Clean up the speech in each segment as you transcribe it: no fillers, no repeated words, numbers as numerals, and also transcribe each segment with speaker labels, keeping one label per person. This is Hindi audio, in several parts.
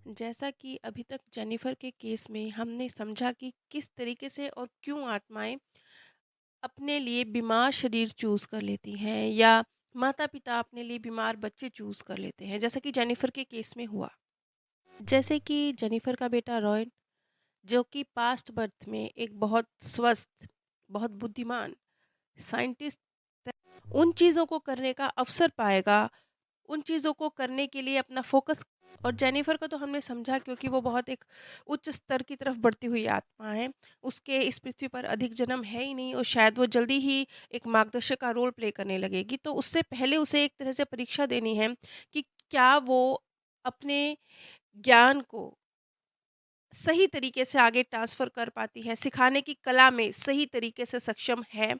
Speaker 1: जैसा कि अभी तक जेनिफर के केस में हमने समझा कि किस तरीके से और क्यों आत्माएं अपने लिए बीमार शरीर चूज कर लेती हैं, या माता पिता अपने लिए बीमार बच्चे चूज कर लेते हैं, जैसा कि जेनिफर के केस में हुआ। जैसे कि जेनिफर का बेटा रॉय, जो कि पास्ट बर्थ में एक बहुत स्वस्थ, बहुत बुद्धिमान साइंटिस्ट, उन चीज़ों को करने का अवसर पाएगा, उन चीज़ों को करने के लिए अपना फ़ोकस। और जेनिफ़र को तो हमने समझा क्योंकि वो बहुत एक उच्च स्तर की तरफ बढ़ती हुई आत्मा है। उसके इस पृथ्वी पर अधिक जन्म है ही नहीं और शायद वो जल्दी ही एक मार्गदर्शक का रोल प्ले करने लगेगी। तो उससे पहले उसे एक तरह से परीक्षा देनी है कि क्या वो अपने ज्ञान को सही तरीके से आगे ट्रांसफ़र कर पाती है, सिखाने की कला में सही तरीके से सक्षम है।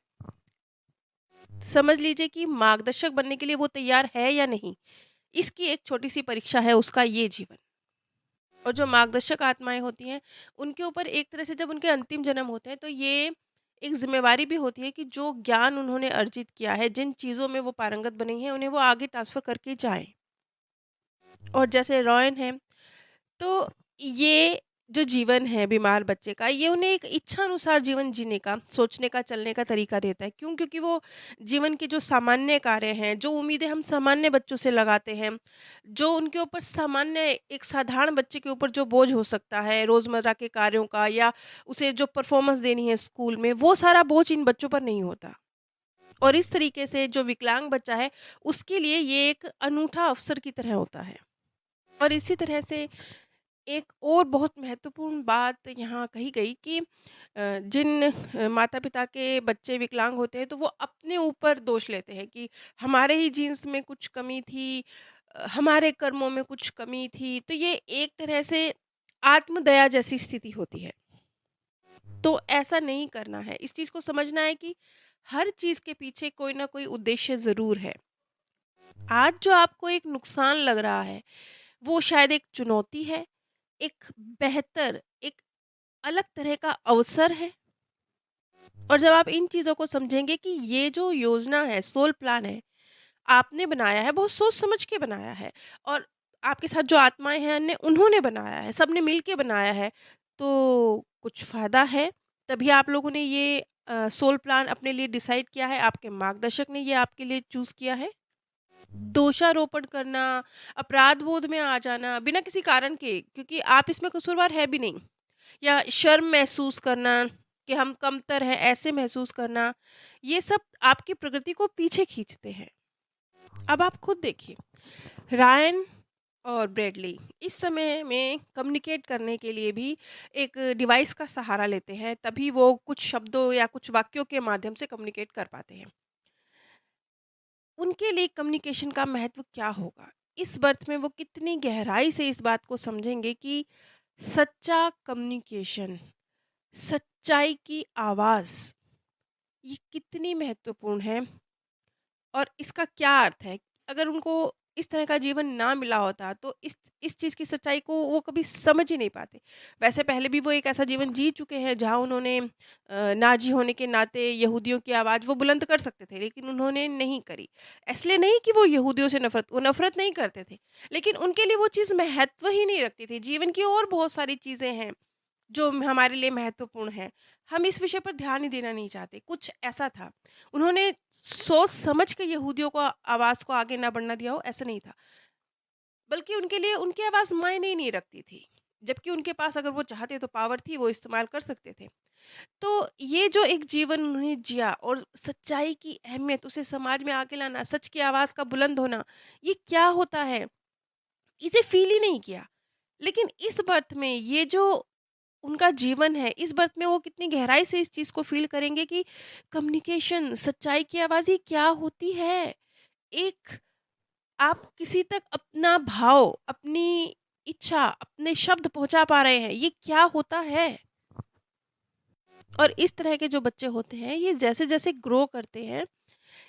Speaker 1: समझ लीजिए कि मार्गदर्शक बनने के लिए वो तैयार है या नहीं। इसकी एक छोटी-सी परीक्षा है उसका ये जीवन। और जो मार्गदर्शक आत्माएँ होती हैं, उनके ऊपर एक तरह से जब उनके अंतिम जन्म होते हैं, तो ये एक ज़िम्मेवारी भी होती है कि जो ज्ञान उन्होंने अर्जित किया है, जिन चीज़ों में वो पारंगत बनी हैं, उन्हें वो आगे ट्रांसफ़र करके जाएँ। और जैसे रॉयन हैं, तो ये जो जीवन है बीमार बच्चे का, ये उन्हें एक इच्छा अनुसार जीवन जीने का, सोचने का, चलने का तरीका देता है। क्यों? क्योंकि वो जीवन के जो सामान्य कार्य हैं, जो उम्मीदें हम सामान्य बच्चों से लगाते हैं, जो उनके ऊपर सामान्य एक साधारण बच्चे के ऊपर जो बोझ हो सकता है, रोज़मर्रा के कार्यों का, या उसे जो परफ़ॉर्मेंस देनी है स्कूल में, वो सारा बोझ इन बच्चों पर नहीं होता। और इस तरीके से जो विकलांग बच्चा है, उसके लिए ये एक अनूठा अवसर की तरह होता है। और इसी तरह से एक और बहुत महत्वपूर्ण बात यहाँ कही गई कि जिन माता-पिता के बच्चे विकलांग होते हैं, तो वो अपने ऊपर दोष लेते हैं कि हमारे ही जीन्स में कुछ कमी थी, हमारे कर्मों में कुछ कमी थी। तो ये एक तरह से आत्मदया जैसी स्थिति होती है। तो ऐसा नहीं करना है। इस चीज़ को समझना है कि हर चीज़ के पीछे कोई ना कोई उद्देश्य ज़रूर है। आज जो आपको एक नुकसान लग रहा है, वो शायद एक चुनौती है, एक बेहतर, एक अलग तरह का अवसर है। और जब आप इन चीज़ों को समझेंगे कि ये जो योजना है, सोल प्लान है, आपने बनाया है, बहुत सोच समझ के बनाया है, और आपके साथ जो आत्माएँ हैं अन्य, उन्होंने बनाया है, सबने मिल के बनाया है, तो कुछ फ़ायदा है। तभी आप लोगों ने ये सोल प्लान अपने लिए डिसाइड किया है, आपके मार्गदर्शक ने ये आपके लिए चूज़ किया है। दोषारोपण करना, अपराध बोध में आ जाना बिना किसी कारण के, क्योंकि आप इसमें कसूरवार है भी नहीं, या शर्म महसूस करना कि हम कमतर हैं, ऐसे महसूस करना, ये सब आपकी प्रकृति को पीछे खींचते हैं। अब आप खुद देखिए, रायन और ब्रेडली इस समय में कम्युनिकेट करने के लिए भी एक डिवाइस का सहारा लेते हैं, तभी वो कुछ शब्दों या कुछ वाक्यों के माध्यम से कम्युनिकेट कर पाते हैं। उनके लिए कम्युनिकेशन का महत्व क्या होगा? इस बर्थ में वो कितनी गहराई से इस बात को समझेंगे कि सच्चा कम्युनिकेशन, सच्चाई की आवाज़, ये कितनी महत्वपूर्ण है और इसका क्या अर्थ है? अगर उनको इस तरह का जीवन ना मिला होता, तो इस चीज़ की सच्चाई को वो कभी समझ ही नहीं पाते। वैसे पहले भी वो एक ऐसा जीवन जी चुके हैं जहाँ उन्होंने नाज़ी होने के नाते यहूदियों की आवाज़ वो बुलंद कर सकते थे, लेकिन उन्होंने नहीं करी। इसलिए नहीं कि वो यहूदियों से वो नफ़रत नहीं करते थे, लेकिन उनके लिए वो चीज़ महत्व ही नहीं रखती थी। जीवन की और बहुत सारी चीज़ें हैं जो हमारे लिए महत्वपूर्ण है। हम इस विषय पर ध्यान ही देना नहीं चाहते, कुछ ऐसा था। उन्होंने सोच समझ के यहूदियों को आवाज़ को आगे ना बढ़ना दिया हो, ऐसा नहीं था। बल्कि उनके लिए उनकी आवाज़ मायने ही नहीं रखती थी। जबकि उनके पास अगर वो चाहते तो पावर थी, वो इस्तेमाल कर सकते थे। तो ये जो एक जीवन उन्होंने जिया और सच्चाई की अहमियत, उसे समाज में आगे लाना, सच की आवाज़ का बुलंद होना, ये क्या होता है, इसे फ़ील ही नहीं किया। लेकिन इस बर्थ में ये जो उनका जीवन है, इस बर्थ में वो कितनी गहराई से इस चीज़ को फ़ील करेंगे कि कम्युनिकेशन, सच्चाई की आवाज़ ये क्या होती है? एक आप किसी तक अपना भाव, अपनी इच्छा, अपने शब्द पहुँचा पा रहे हैं, ये क्या होता है? और इस तरह के जो बच्चे होते हैं, ये जैसे-जैसे ग्रो करते हैं,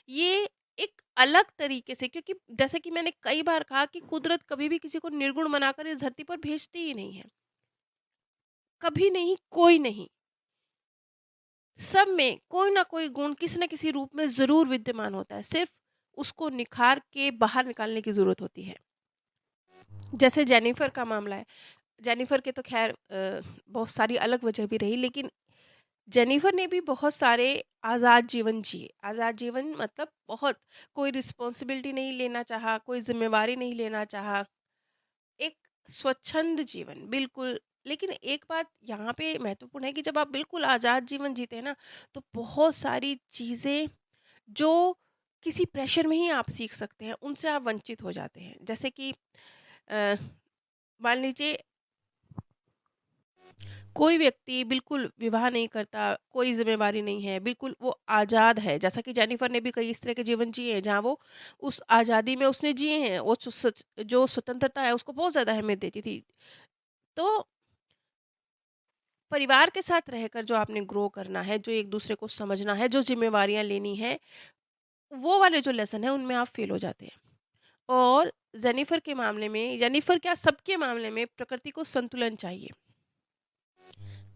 Speaker 1: ये एक अलग तरीके से, क्योंकि जैसे कि मैंने कई बार कहा कि कुदरत कभी भी किसी को निर्गुण बनाकर इस धरती पर भेजती ही नहीं है। कभी नहीं, कोई नहीं। सब में कोई ना कोई गुण किसी न किसी रूप में ज़रूर विद्यमान होता है, सिर्फ़ उसको निखार के बाहर निकालने की ज़रूरत होती है। जैसे जेनिफर का मामला है, जेनिफर के तो ख़ैर बहुत सारी अलग वजह भी रही, लेकिन जेनिफर ने भी बहुत सारे आज़ाद जीवन जिए। आज़ाद जीवन मतलब बहुत, कोई रिस्पॉन्सिबिलिटी नहीं लेना चाहा, कोई ज़िम्मेवारी नहीं लेना चाहा, एक स्वच्छंद जीवन बिल्कुल। लेकिन एक बात यहाँ पे महत्वपूर्ण है कि जब आप बिल्कुल आज़ाद जीवन जीते हैं ना, तो बहुत सारी चीज़ें जो किसी प्रेशर में ही आप सीख सकते हैं, उनसे आप वंचित हो जाते हैं। जैसे कि अ, मान लीजिए कोई व्यक्ति बिल्कुल विवाह नहीं करता, कोई ज़िम्मेवारी नहीं है, बिल्कुल वो आज़ाद है। जैसा कि जेनिफर ने भी कई इस तरह के जीवन जिए हैं, जहाँ वो उस आज़ादी में उसने जिए हैं, वो जो स्वतंत्रता है उसको बहुत ज़्यादा अहमियत देती थी। तो परिवार के साथ रहकर जो आपने ग्रो करना है, जो एक-दूसरे को समझना है, जो ज़िम्मेवारियाँ लेनी है, वो वाले जो लेसन हैं उनमें आप फ़ेल हो जाते हैं। और जेनिफर के मामले में, जेनिफर क्या सबके मामले में प्रकृति को संतुलन चाहिए।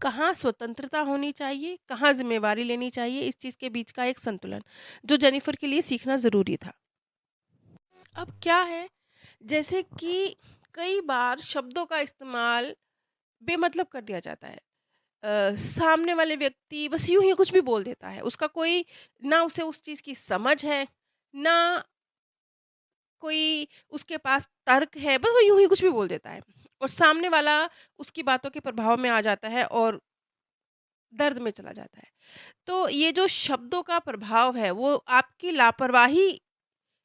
Speaker 1: कहाँ स्वतंत्रता होनी चाहिए, कहाँ ज़िम्मेवारी लेनी चाहिए, इस चीज़ के बीच का एक संतुलन, जो जेनिफर के लिए सीखना ज़रूरी था। अब क्या है, जैसे कि कई बार शब्दों का इस्तेमाल बेमतलब कर दिया जाता है। सामने वाले व्यक्ति बस यूँ ही कुछ भी बोल देता है, उसका कोई, ना उसे उस चीज़ की समझ है, ना कोई उसके पास तर्क है, बस वो यूँ ही कुछ भी बोल देता है और सामने वाला उसकी बातों के प्रभाव में आ जाता है और दर्द में चला जाता है। तो ये जो शब्दों का प्रभाव है, वो आपकी लापरवाही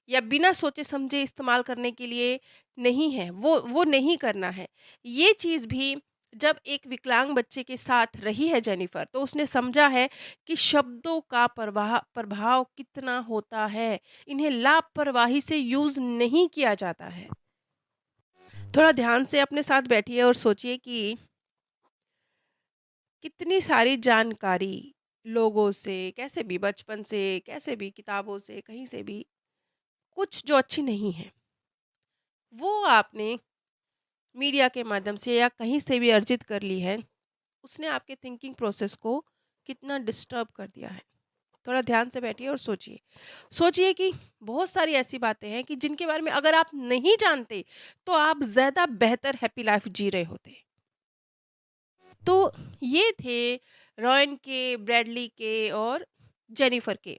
Speaker 1: या बिना सोचे-समझे इस्तेमाल करने के लिए नहीं है, वो नहीं करना है। ये चीज़ भी जब एक विकलांग बच्चे के साथ रही है जेनिफर, तो उसने समझा है कि शब्दों का प्रभाव कितना होता है। इन्हें लापरवाही से यूज़ नहीं किया जाता है। थोड़ा ध्यान से अपने साथ बैठिए और सोचिए कि कितनी सारी जानकारी लोगों से, कैसे भी, बचपन से, कैसे भी, किताबों से, कहीं से भी, कुछ जो अच्छी नहीं है, वो आपने मीडिया के माध्यम से या कहीं से भी अर्जित कर ली है, उसने आपके थिंकिंग प्रोसेस को कितना डिस्टर्ब कर दिया है। थोड़ा ध्यान से बैठिए और सोचिए। सोचिए कि बहुत सारी ऐसी बातें हैं कि जिनके बारे में अगर आप नहीं जानते, तो आप ज़्यादा बेहतर हैप्पी लाइफ़ जी रहे होते। तो ये थे रॉयन के, ब्रैडली के और जेनिफर के,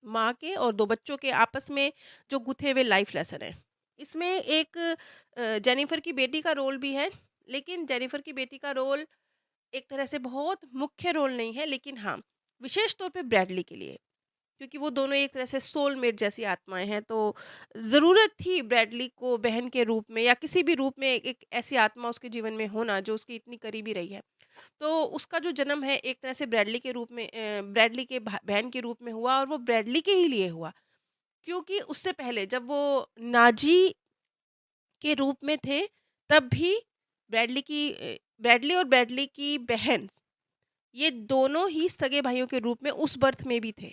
Speaker 1: माँ के और 2 बच्चों के आपस में जो गुथे हुए लाइफ लेसन हैं। इसमें एक जेनिफर की बेटी का रोल भी है, लेकिन जेनिफर की बेटी का रोल एक तरह से बहुत मुख्य रोल नहीं है, लेकिन हाँ, विशेष तौर पे ब्रैडली के लिए, क्योंकि वो दोनों एक तरह से सोलमेट जैसी आत्माएँ हैं, तो ज़रूरत थी ब्रैडली को बहन के रूप में या किसी भी रूप में एक ऐसी आत्मा उसके जीवन में होना, जो उसकी इतनी करीबी रही है। तो उसका जो जन्म है एक तरह से ब्रैडली के रूप में, ब्रैडली के बहन के रूप में हुआ और वो ब्रैडली के ही लिए हुआ, क्योंकि उससे पहले जब वो नाजी के रूप में थे, तब भी ब्रैडली और ब्रैडली की बहन, ये दोनों ही सगे भाइयों के रूप में उस बर्थ में भी थे,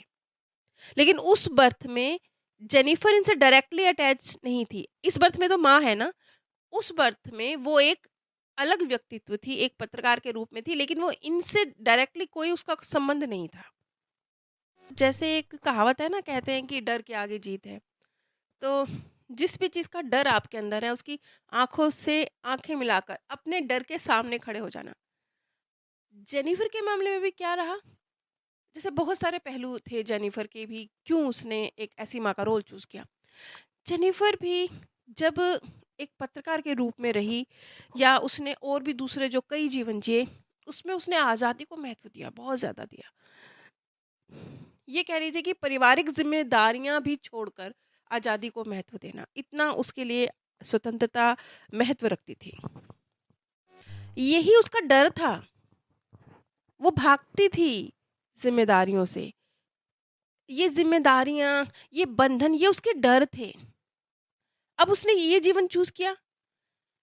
Speaker 1: लेकिन उस बर्थ में जेनिफर इनसे डायरेक्टली अटैच नहीं थी। इस बर्थ में तो माँ है ना, उस बर्थ में वो एक अलग व्यक्तित्व थी, एक पत्रकार के रूप में थी, लेकिन वो इनसे डायरेक्टली कोई उसका संबंध नहीं था। जैसे एक कहावत है ना, कहते हैं कि डर के आगे जीत है। तो जिस भी चीज़ का डर आपके अंदर है, उसकी आँखों से आँखें मिलाकर अपने डर के सामने खड़े हो जाना। जेनिफर के मामले में भी क्या रहा, जैसे बहुत सारे पहलू थे जेनिफर के भी, क्यों उसने एक ऐसी माँ का रोल चूज़ किया। जेनिफर भी जब एक पत्रकार के रूप में रही या उसने और भी दूसरे जो कई जीवन जिए, उसमें उसने आज़ादी को महत्व दिया, बहुत ज़्यादा दिया। ये कह लीजिए कि पारिवारिक ज़िम्मेदारियाँ भी छोड़कर आज़ादी को महत्व देना, इतना उसके लिए स्वतंत्रता महत्व रखती थी। यही उसका डर था, वो भागती थी ज़िम्मेदारियों से। ये ज़िम्मेदारियाँ, ये बंधन, ये उसके डर थे। अब उसने ये जीवन चूज़ किया,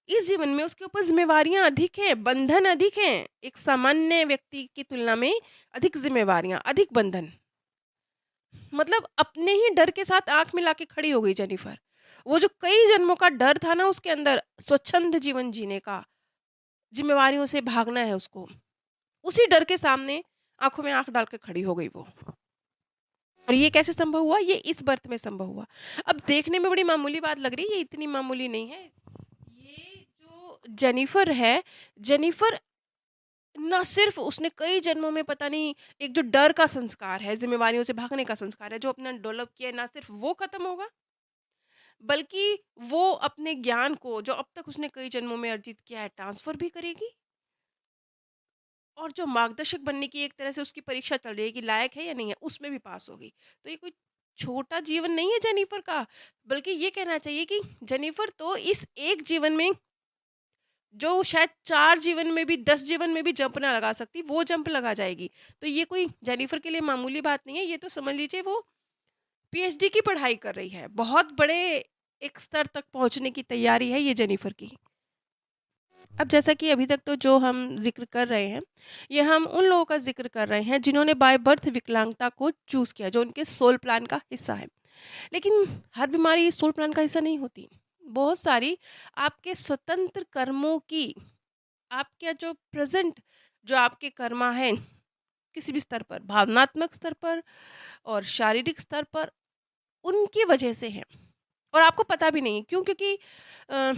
Speaker 1: इस जीवन में उसके ऊपर ज़िम्मेवारियाँ अधिक हैं, बंधन अधिक हैं। एक सामान्य व्यक्ति की तुलना में अधिक ज़िम्मेवारियाँ, अधिक बंधन। मतलब अपने ही डर के साथ आँख मिला के खड़ी हो गई जेनिफर। वो जो कई जन्मों का डर था ना उसके अंदर, स्वच्छंद जीवन जीने का, ज़िम्मेवारियों से भागना है उसको, उसी डर के सामने आँखों में आँख डाल के खड़ी हो गई वो। और ये कैसे संभव हुआ? ये इस बर्थ में संभव हुआ। अब देखने में बड़ी मामूली बात लग रही है, ये इतनी मामूली नहीं है। जेनिफर है, जेनिफर ना सिर्फ़ उसने कई जन्मों में पता नहीं एक जो डर का संस्कार है, ज़िम्मेवारियों से भागने का संस्कार है, जो अपना डेवलप किया है, ना सिर्फ़ वो ख़त्म होगा, बल्कि वो अपने ज्ञान को जो अब तक उसने कई जन्मों में अर्जित किया है, ट्रांसफ़र भी करेगी। और जो मार्गदर्शक बनने की एक तरह से उसकी परीक्षा चल रही है कि लायक है या नहीं है, उसमें भी पास हो गई। तो ये कोई छोटा जीवन नहीं है जेनिफर का, बल्कि ये कहना चाहिए कि जेनिफर तो इस एक जीवन में जो शायद 4 जीवन में भी 10 जीवन में भी जंप ना लगा सकती, वो जंप लगा जाएगी। तो ये कोई जेनिफर के लिए मामूली बात नहीं है, ये तो समझ लीजिए वो पीएचडी की पढ़ाई कर रही है। बहुत बड़े एक स्तर तक पहुँचने की तैयारी है ये जेनिफर की। अब जैसा कि अभी तक तो जो हम ज़िक्र कर रहे हैं, ये हम उन लोगों का ज़िक्र कर रहे हैं जिन्होंने बाय बर्थ विकलांगता को चूज़ किया, जो उनके सोल प्लान का हिस्सा है। लेकिन हर बीमारी सोल प्लान का हिस्सा नहीं होती। बहुत सारी आपके स्वतंत्र कर्मों की, आपके जो प्रेज़ेंट जो आपके कर्मा हैं, किसी भी स्तर पर, भावनात्मक स्तर पर और शारीरिक स्तर पर, उनकी वजह से हैं। और आपको पता भी नहीं है क्यों? क्योंकि अ,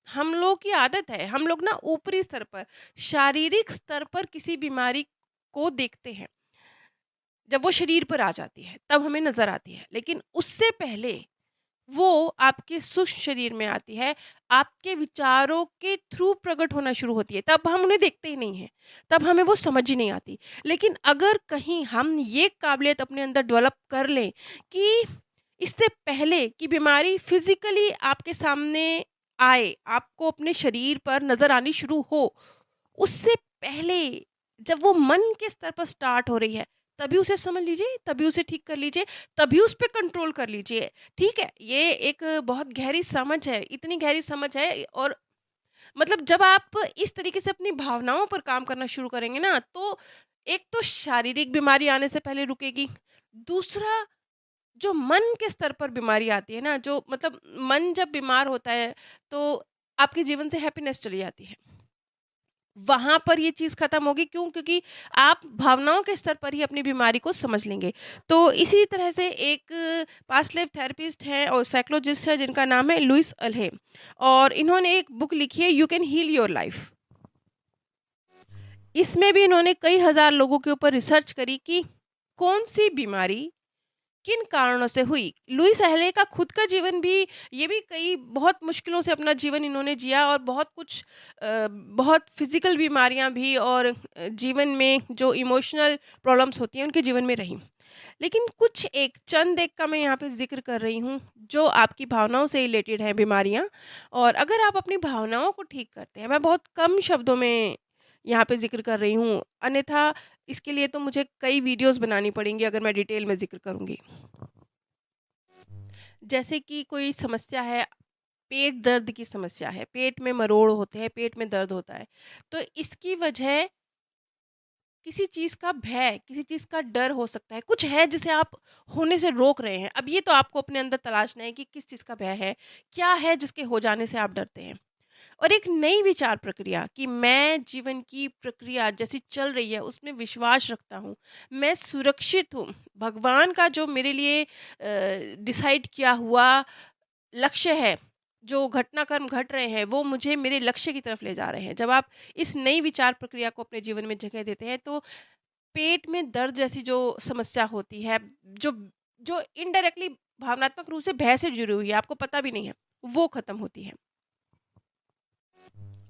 Speaker 1: हम लोग की आदत है, हम लोग ना ऊपरी स्तर पर, शारीरिक स्तर पर किसी बीमारी को देखते हैं। जब वो शरीर पर आ जाती है, तब हमें नज़र आती है। लेकिन उससे पहले वो आपके सूक्ष्म शरीर में आती है, आपके विचारों के थ्रू प्रकट होना शुरू होती है, तब हम उन्हें देखते ही नहीं हैं, तब हमें वो समझ ही नहीं आती। लेकिन अगर कहीं हम ये काबिलियत अपने अंदर डेवलप कर लें कि इससे पहले कि बीमारी फिज़िकली आपके सामने आए, आपको अपने शरीर पर नज़र आनी शुरू हो, उससे पहले जब वो मन के स्तर पर स्टार्ट हो रही है, तभी उसे समझ लीजिए, तभी उसे ठीक कर लीजिए, तभी उस पे कंट्रोल कर लीजिए। ठीक है, ये एक बहुत गहरी समझ है, इतनी गहरी समझ है। और मतलब जब आप इस तरीके से अपनी भावनाओं पर काम करना शुरू करेंगे ना, तो एक तो शारीरिक बीमारी आने से पहले रुकेगी। दूसरा, जो मन के स्तर पर बीमारी आती है ना, जो मतलब मन जब बीमार होता है, तो आपके जीवन से हैप्पीनेस चली जाती है। वहाँ पर ये चीज़ खत्म होगी, क्यों? क्योंकि आप भावनाओं के स्तर पर ही अपनी बीमारी को समझ लेंगे। तो इसी तरह से एक पास्ट लाइफ थेरेपिस्ट हैं और साइकोलॉजिस्ट है जिनका नाम है लुइस अल्हे, और इन्होंने एक बुक लिखी है, you can heal your life. इसमें भी इन्होंने कई हज़ार लोगों के ऊपर रिसर्च करी कि कौन-सी बीमारी किन कारणों से हुई। लुइस अहले का खुद का जीवन भी, ये भी कई बहुत मुश्किलों से अपना जीवन इन्होंने जिया, और बहुत कुछ बहुत फिज़िकल बीमारियाँ भी, और जीवन में जो इमोशनल प्रॉब्लम्स होती हैं उनके जीवन में रहीं। लेकिन कुछ एक चंद एक का मैं यहाँ पे ज़िक्र कर रही हूँ, जो आपकी भावनाओं से रिलेटेड हैं बीमारियाँ। और अगर आप अपनी भावनाओं को ठीक करते हैं, मैं बहुत कम शब्दों में यहाँ पे ज़िक्र कर रही हूँ, अन्यथा इसके लिए तो मुझे कई वीडियोज़ बनानी पड़ेंगी अगर मैं डिटेल में ज़िक्र करूँगी। जैसे कि कोई समस्या है, पेट दर्द की समस्या है, पेट में मरोड़ होते हैं, पेट में दर्द होता है, तो इसकी वजह किसी चीज़ का भय, किसी चीज़ का डर हो सकता है, कुछ है जिसे आप होने से रोक रहे हैं। अब ये तो आपको अपने अंदर तलाशना है कि किस चीज़ का भय है, क्या है जिसके हो जाने से आप डरते हैं। और एक नई विचार प्रक्रिया कि मैं जीवन की प्रक्रिया जैसी चल रही है उसमें विश्वास रखता हूँ, मैं सुरक्षित हूँ, भगवान का जो मेरे लिए डिसाइड किया हुआ लक्ष्य है, जो घटनाक्रम घट रहे हैं वो मुझे मेरे लक्ष्य की तरफ ले जा रहे हैं। जब आप इस नई विचार प्रक्रिया को अपने जीवन में जगह देते हैं, तो पेट में दर्द जैसी जो समस्या होती है, जो जो इनडायरेक्टली भावनात्मक रूप से भय से जुड़ी हुई है, आपको पता भी नहीं है, वो खत्म होती है।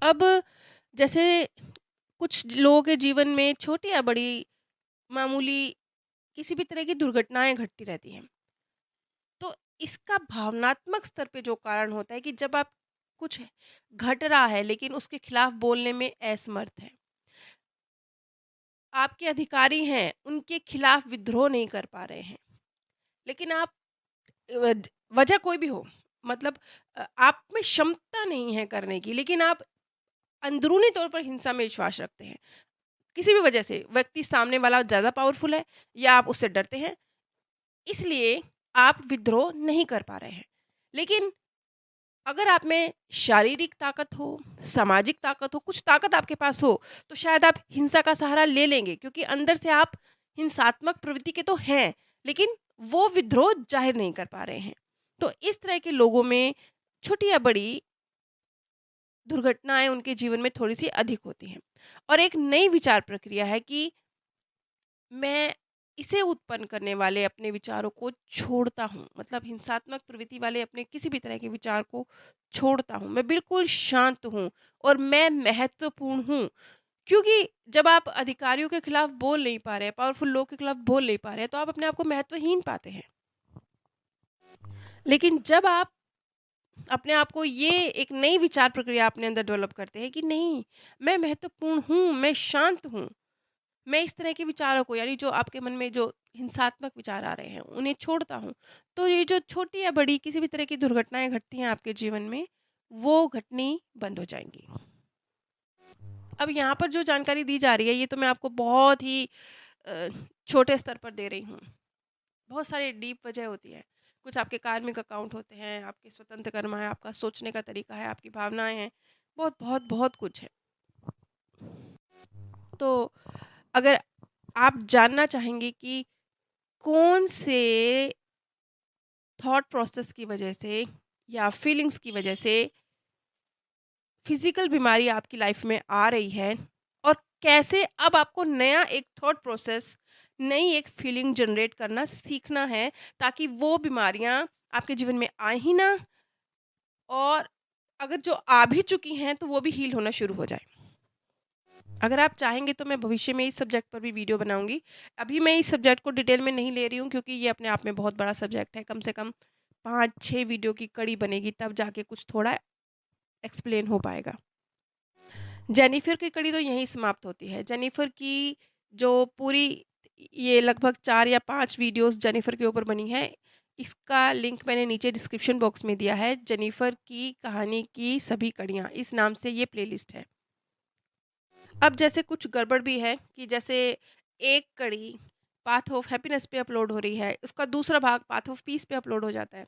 Speaker 1: अब जैसे कुछ लोगों के जीवन में छोटी या बड़ी मामूली किसी भी तरह की दुर्घटनाएं घटती रहती हैं, तो इसका भावनात्मक स्तर पे जो कारण होता है कि जब आप कुछ घट रहा है लेकिन उसके खिलाफ बोलने में असमर्थ है, आपके अधिकारी हैं उनके खिलाफ विद्रोह नहीं कर पा रहे हैं, लेकिन आप वजह कोई भी हो, मतलब आप में क्षमता नहीं है करने की, लेकिन आप अंदरूनी तौर पर हिंसा में विश्वास रखते हैं। किसी भी वजह से व्यक्ति सामने वाला ज़्यादा पावरफुल है या आप उससे डरते हैं, इसलिए आप विद्रोह नहीं कर पा रहे हैं। लेकिन अगर आप में शारीरिक ताकत हो, सामाजिक ताकत हो, कुछ ताकत आपके पास हो, तो शायद आप हिंसा का सहारा ले लेंगे, क्योंकि अंदर से आप हिंसात्मक प्रवृत्ति के तो हैं, लेकिन वो विद्रोह ज़ाहिर नहीं कर पा रहे हैं। तो इस तरह के लोगों में छोटी या बड़ी दुर्घटनाएँ उनके जीवन में थोड़ी-सी अधिक होती हैं। और एक नई विचार प्रक्रिया है कि मैं इसे उत्पन्न करने वाले अपने विचारों को छोड़ता हूँ। मतलब हिंसात्मक प्रवृत्ति वाले अपने किसी भी तरह के विचार को छोड़ता हूँ। मैं बिल्कुल शांत हूँ और मैं महत्वपूर्ण हूँ। क्योंकि जब आप अधिकारियों के खिलाफ बोल नहीं पा रहे हैं, पावरफुल लोग के खिलाफ बोल नहीं पा रहे हैं, तो आप अपने आप को महत्वहीन पाते हैं। लेकिन जब आप अपने आप को ये एक नई विचार प्रक्रिया अपने अंदर डेवलप करते हैं कि नहीं, मैं महत्वपूर्ण हूँ, मैं शांत हूँ। मैं इस तरह के विचारों को, यानी जो आपके मन में जो हिंसात्मक विचार आ रहे हैं, उन्हें छोड़ता हूँ। तो ये जो छोटी या बड़ी किसी भी तरह की दुर्घटनाएँ घटती हैं आपके जीवन में, वो घटनी बंद हो जाएँगी। अब यहाँ पर जो जानकारी दी जा रही है, ये तो मैं आपको बहुत ही अ, छोटे स्तर पर दे रही हूँ। बहुत सारे डीप वजह होती है। कुछ आपके कार्मिक अकाउंट होते हैं, आपके स्वतंत्र कर्म है, आपका सोचने का तरीका है, आपकी भावनाएँ हैं, बहुत, बहुत, बहुत कुछ है। तो अगर आप जानना चाहेंगे कि कौन से थॉट प्रोसेस की वजह से या फीलिंग्स की वजह से फिजिकल बीमारी आपकी लाइफ में आ रही है और कैसे अब आपको नया एक थॉट प्रोसेस, नई एक फीलिंग जनरेट करना सीखना है, ताकि वो बीमारियां आपके जीवन में आए ही ना, और अगर जो आ भी चुकी हैं तो वो भी हील होना शुरू हो जाए। अगर आप चाहेंगे तो मैं भविष्य में इस सब्जेक्ट पर भी वीडियो बनाऊंगी। अभी मैं इस सब्जेक्ट को डिटेल में नहीं ले रही हूँ, क्योंकि ये अपने आप में बहुत बड़ा सब्जेक्ट है। कम से कम 5-6 वीडियो की कड़ी बनेगी, तब जाके कुछ थोड़ा एक्सप्लेन हो पाएगा। जेनिफर की कड़ी तो यहीं समाप्त होती है। जेनिफर की जो पूरी, ये लगभग 4 या 5 वीडियोस जेनिफर के ऊपर बनी है। इसका लिंक मैंने नीचे डिस्क्रिप्शन बॉक्स में दिया है। जेनिफर की कहानी की सभी कड़ियाँ, इस नाम से ये प्लेलिस्ट है। अब जैसे कुछ गड़बड़ भी है कि जैसे एक कड़ी पाथ ऑफ हैप्पीनेस पे अपलोड हो रही है, उसका दूसरा भाग पाथ ऑफ पीस पे अपलोड हो जाता है।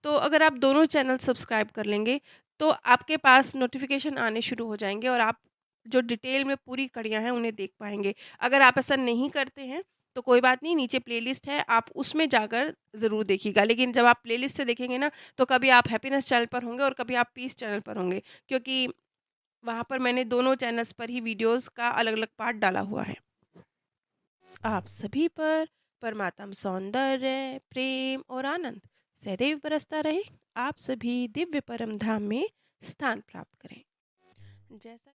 Speaker 1: तो अगर आप दोनों चैनल सब्सक्राइब कर लेंगे, तो आपके पास नोटिफिकेशन आने शुरू हो जाएँगे और आप जो डिटेल में पूरी कड़ियाँ हैं, उन्हें देख पाएँगे। अगर आप ऐसा नहीं करते हैं, तो कोई बात नहीं, नीचे प्लेलिस्ट है, आप उसमें जाकर ज़रूर देखिएगा। लेकिन जब आप प्लेलिस्ट से देखेंगे ना, तो कभी आप हैप्पीनेस चैनल पर होंगे और कभी आप पीस चैनल पर होंगे, क्योंकि वहाँ पर मैंने दोनों चैनल्स पर ही वीडियोज़ का अलग-अलग पार्ट डाला हुआ है। आप सभी पर परमात्म सौंदर्य, प्रेम और आनंद सदैव बरसता रहे। आप सभी दिव्य परम धाम में स्थान प्राप्त करें। जैसा